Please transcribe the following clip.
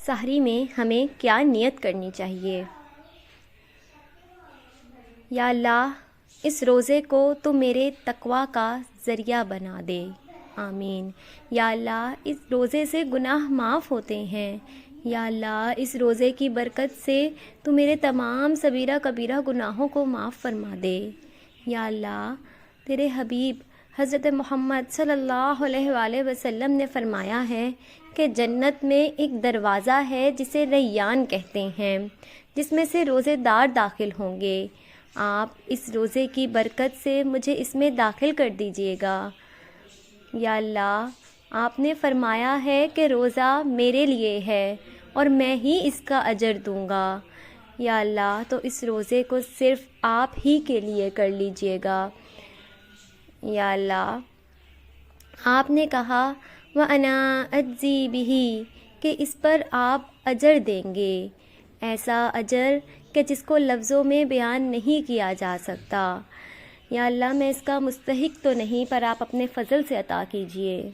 سحری میں ہمیں کیا نیت کرنی چاہیے؟ یا اللہ اس روزے کو تو میرے تقویٰ کا ذریعہ بنا دے، آمین۔ یا اللہ اس روزے سے گناہ معاف ہوتے ہیں، یا اللہ اس روزے کی برکت سے تو میرے تمام صغیرہ کبیرہ گناہوں کو معاف فرما دے۔ یا اللہ تیرے حبیب حضرت محمد صلی اللہ علیہ وآلہ وسلم نے فرمایا ہے کہ جنت میں ایک دروازہ ہے جسے ریان کہتے ہیں، جس میں سے روزے دار داخل ہوں گے۔ آپ اس روزے کی برکت سے مجھے اس میں داخل کر دیجیے گا۔ یا اللہ آپ نے فرمایا ہے کہ روزہ میرے لیے ہے اور میں ہی اس کا اجر دوں گا۔ یا اللہ تو اس روزے کو صرف آپ ہی کے لیے کر لیجیے گا۔ یا اللہ آپ نے کہا وَأَنَا أَجْزِي بِهِ کہ اس پر آپ اجر دیں گے، ایسا اجر کہ جس کو لفظوں میں بیان نہیں کیا جا سکتا۔ یا اللہ میں اس کا مستحق تو نہیں، پر آپ اپنے فضل سے عطا کیجیے۔